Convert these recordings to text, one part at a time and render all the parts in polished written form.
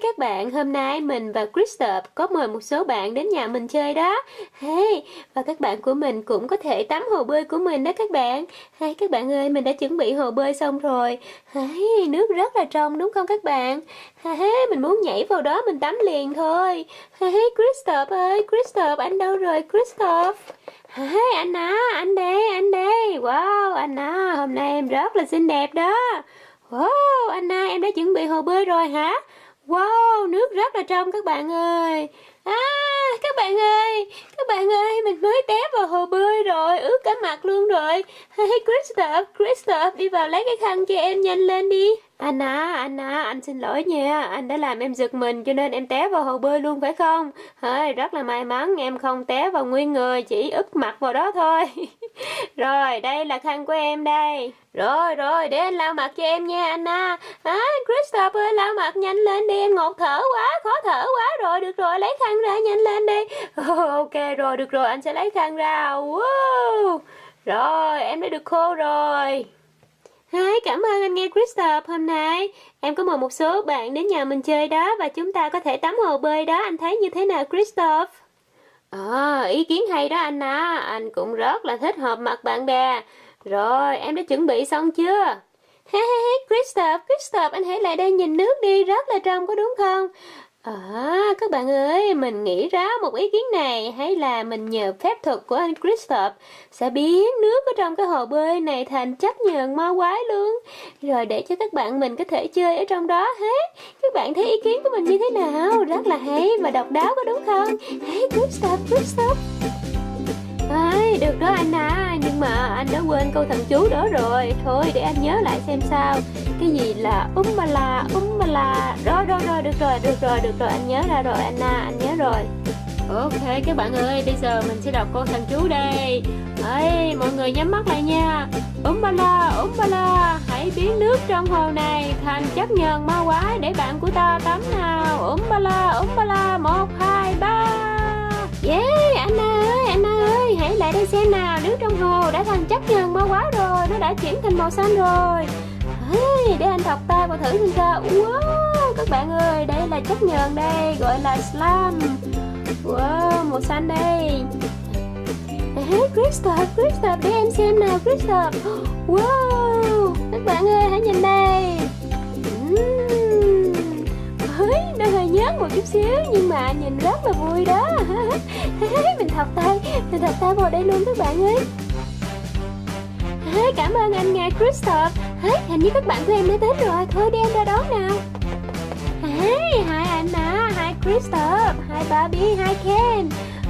các bạn, hôm nay mình và Christopher có mời một số bạn đến nhà mình chơi đó. Và các bạn của mình cũng có thể tắm hồ bơi của mình đó các bạn. Các bạn ơi, mình đã chuẩn bị hồ bơi xong rồi. Nước rất là trong đúng không các bạn? Mình muốn nhảy vào đó mình tắm liền thôi. Christopher ơi, Christopher anh đâu rồi Christopher? Anh đây. Wow, Anna, hôm nay em rất là xinh đẹp đó. Wow, Anna, em đã chuẩn bị hồ bơi rồi hả? Wow, nước rất là trong các bạn ơi. Các bạn ơi, mình mới té vào hồ bơi rồi, ướt cả mặt luôn rồi. Christopher, đi vào lấy cái khăn cho em nhanh lên đi. Anna, anh xin lỗi nha, anh đã làm em giật mình cho nên em té vào hồ bơi luôn phải không? Rất là may mắn em không té vào nguyên người, chỉ ướt mặt vào đó thôi. Rồi, đây là khăn của em đây. Rồi, để anh lau mặt cho em nha Anna. Christopher ơi, lau mặt nhanh lên đi, em ngột thở quá, khó thở quá rồi, được rồi, lấy khăn ra nhanh lên đi. Ok rồi, được rồi, anh sẽ lấy khăn ra. Wow. Rồi, em đã được khô rồi. Cảm ơn anh nghe Christopher, hôm nay em có mời một số bạn đến nhà mình chơi đó và chúng ta có thể tắm hồ bơi đó, anh thấy như thế nào Christopher? Ý kiến hay đó anh à, anh cũng rất là thích họp mặt bạn bè. Rồi, em đã chuẩn bị xong chưa? Christopher, anh hãy lại đây nhìn nước đi, rất là trong có đúng không? Các bạn ơi, mình nghĩ ra một ý kiến này, hay là mình nhờ phép thuật của anh Christopher sẽ biến nước ở trong cái hồ bơi này thành chất nhờn ma quái luôn, rồi để cho các bạn mình có thể chơi ở trong đó hết. Các bạn thấy ý kiến của mình như thế nào? Rất là hay và độc đáo có đúng không? Christopher. Được đó anh à, nhưng mà anh đã quên câu thần chú đó rồi. Thôi để anh nhớ lại xem sao. Cái gì là Rồi, được rồi, anh nhớ ra rồi anh à, anh nhớ rồi. Ok các bạn ơi, bây giờ mình sẽ đọc câu thần chú đây. Mọi người nhắm mắt lại nha. Umbala, hãy biến nước trong hồ này thành chất nhờn ma quái để bạn của ta tắm nào. Umbala, 1, 2, 3. Yeah, Anna ơi, hãy lại đây xem nào, nước trong hồ đã thành chất nhờn ma quái rồi, nó đã chuyển thành màu xanh rồi. Để anh thọc tay vào thử xem sao. Wow, các bạn ơi, đây là chất nhờn đây, gọi là slime. Wow, màu xanh đây. Christopher, để em xem nào Christopher. Wow, các bạn ơi, hãy nhìn đây. Nó hơi nhớt một chút xíu nhưng mà nhìn rất là vui đó. Mình thọc tay vào đây luôn các bạn ơi. Cảm ơn anh nha Christopher. Hình như các bạn của em đã đến rồi, thôi đi em ra đón nào. Hai Anna, hai Christopher, hai Barbie, hai Ken.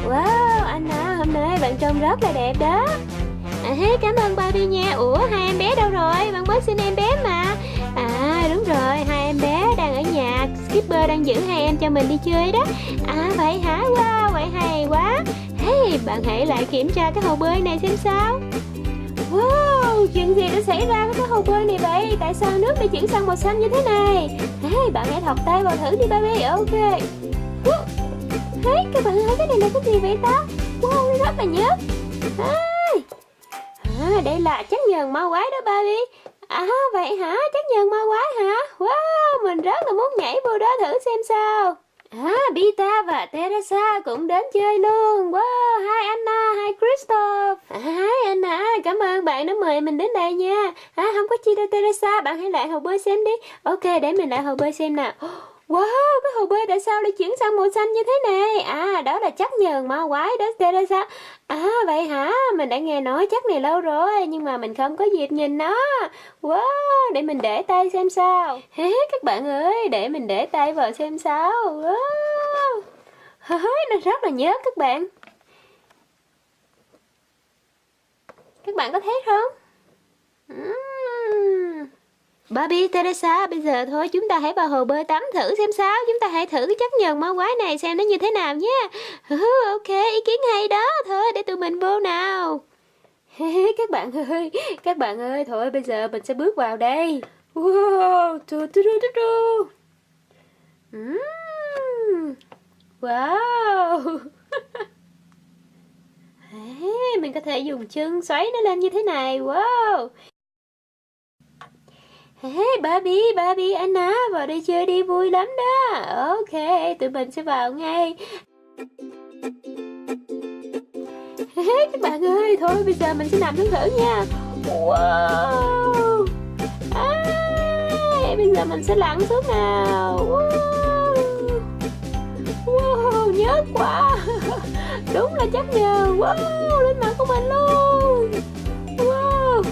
Wow, Anna, hôm nay bạn trông rất là đẹp đó. Cảm ơn Barbie nha. Ủa, hai em bé đâu rồi? Bạn mới xin em bé mà. Đúng rồi, hai em bé đang ở nhà. Skipper đang giữ hai em cho mình đi chơi đó. Vậy hả? Wow, vậy hay quá. Bạn hãy lại kiểm tra cái hồ bơi này xem sao. Wow, chuyện gì đã xảy ra với cái hồ bơi này vậy? Tại sao nước đã chuyển sang màu xanh như thế này? Bạn hãy thọc tay vào thử đi Barbie. Ok. Các bạn ơi, cái này là cái gì vậy ta? Wow, nó rất là nhớt. Đây là chất nhờn ma quái đó Barbie. Vậy hả? Chất nhờn ma quái hả? Wow, mình rất là muốn nhảy vô đó thử xem sao. Pita và Teresa cũng đến chơi luôn. Wow, hai Anna, hai Christopher. Hai Anna, cảm ơn bạn đã mời mình đến đây nha. Không có chi đâu Teresa, bạn hãy lại hồ bơi xem đi. Ok, để mình lại hồ bơi xem nào. Wow, cái hồ bơi tại sao lại chuyển sang màu xanh như thế này? Đó là chất nhờn ma quái đó Teresa. Vậy hả? Mình đã nghe nói chất này lâu rồi nhưng mà mình không có dịp nhìn nó. Wow, để mình để tay xem sao. Các bạn ơi, để mình để tay vào xem sao. Wow. Nó rất là nhớt các bạn. Các bạn có thấy không? Barbie, Teresa, bây giờ thôi chúng ta hãy vào hồ bơi tắm thử xem sao. Chúng ta hãy thử cái chất nhờn ma quái này xem nó như thế nào nhé. Ok, ý kiến hay đó. Thôi để tụi mình vô nào. Các bạn ơi, thôi bây giờ mình sẽ bước vào đây. Wow, Wow. Mình có thể dùng chân xoáy nó lên như thế này. Wow. Hey Barbie, Anna, vào đây chơi đi, vui lắm đó. Ok, tụi mình sẽ vào ngay. Hey các bạn ơi, thôi bây giờ mình sẽ nằm xuống thử nha. Wow. Bây giờ mình sẽ lặn xuống nào. Wow, wow nhớt quá. Đúng là chắc nhờ. Wow, lên mặt của mình luôn. Wow.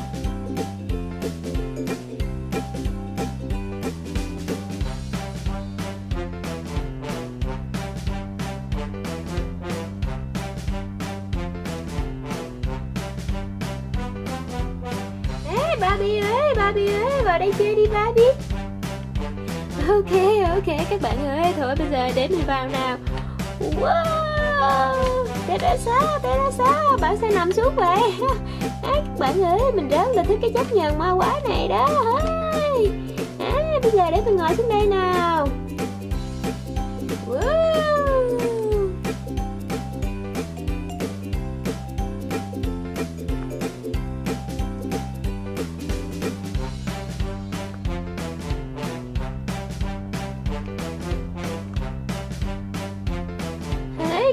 Barbie ơi, vào đây chơi đi Barbie. Ok, các bạn ơi, thôi bây giờ để mình vào nào. Wow, Teresa, bạn sẽ nằm xuống vậy. Các bạn ơi, mình rất là thích cái chấp nhận ma quái này đó. Bây giờ để mình ngồi xuống đây nào. Wow.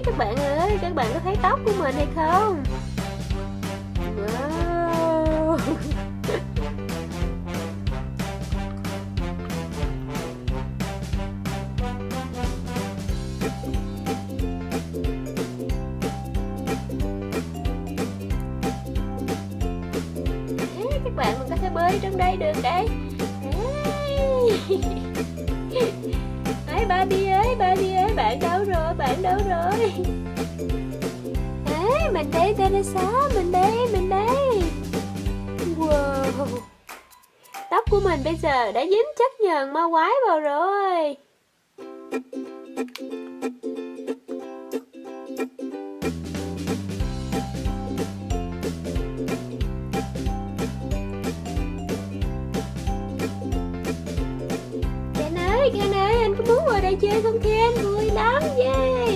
Các bạn ơi, các bạn có thấy tóc của mình hay không? Wow. Các bạn mình có thể bơi trong đây được đấy. Barbie ơi, bạn đâu rồi? Mình đây Teresa, mình đây. Wow. Tóc của mình bây giờ đã dính chất nhờn ma quái vào rồi. Ken ơi, anh có muốn vào đây chơi không Ken? Vui lắm, yeah.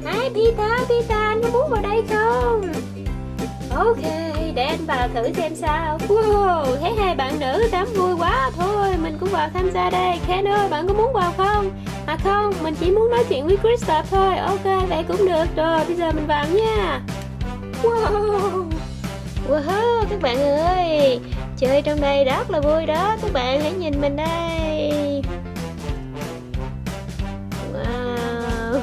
Hai Pita, anh có muốn vào đây không? Ok, để anh vào thử xem sao. Wow, thấy hai bạn nữ tắm vui quá. Thôi, mình cũng vào tham gia đây. Ken ơi, bạn có muốn vào không? À không, mình chỉ muốn nói chuyện với Christopher thôi. Ok, vậy cũng được. Rồi, bây giờ mình vào nha. Wow, các bạn ơi, chơi trong đây rất là vui đó. Các bạn hãy nhìn mình đây. Wow.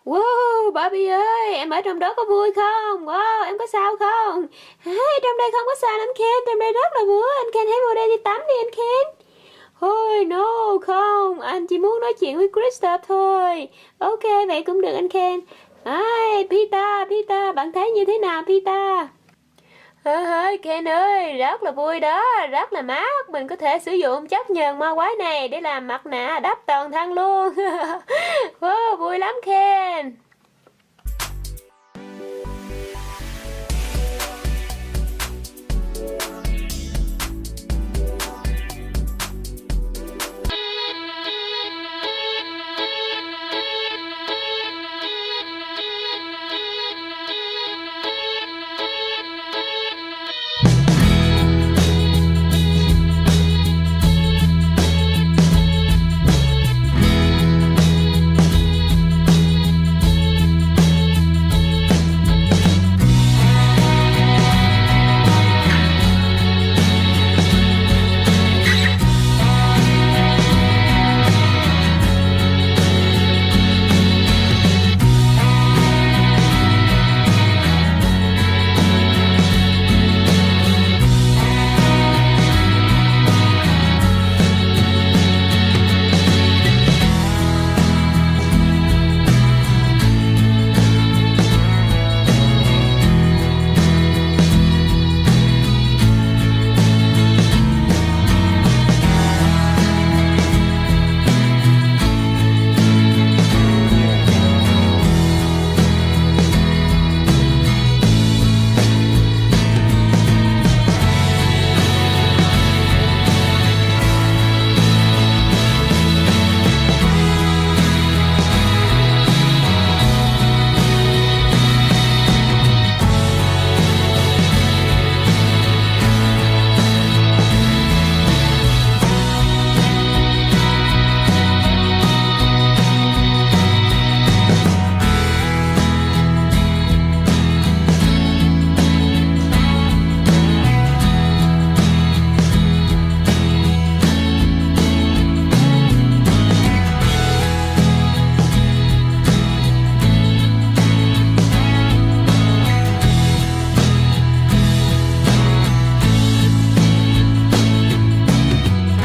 Wow, Barbie ơi, em ở trong đó có vui không? Wow, em có sao không? Trong đây không có sao anh Ken, trong đây rất là vui. Anh Ken hãy vào đây đi tắm đi anh Ken. Ôi, no, không, anh chỉ muốn nói chuyện với Christopher thôi. Ok, vậy cũng được anh Ken. Pita, bạn thấy như thế nào Pita? Ken ơi, rất là vui đó, rất là mát. Mình có thể sử dụng chất nhờn ma quái này để làm mặt nạ đắp toàn thân luôn. Wow, vui lắm Ken.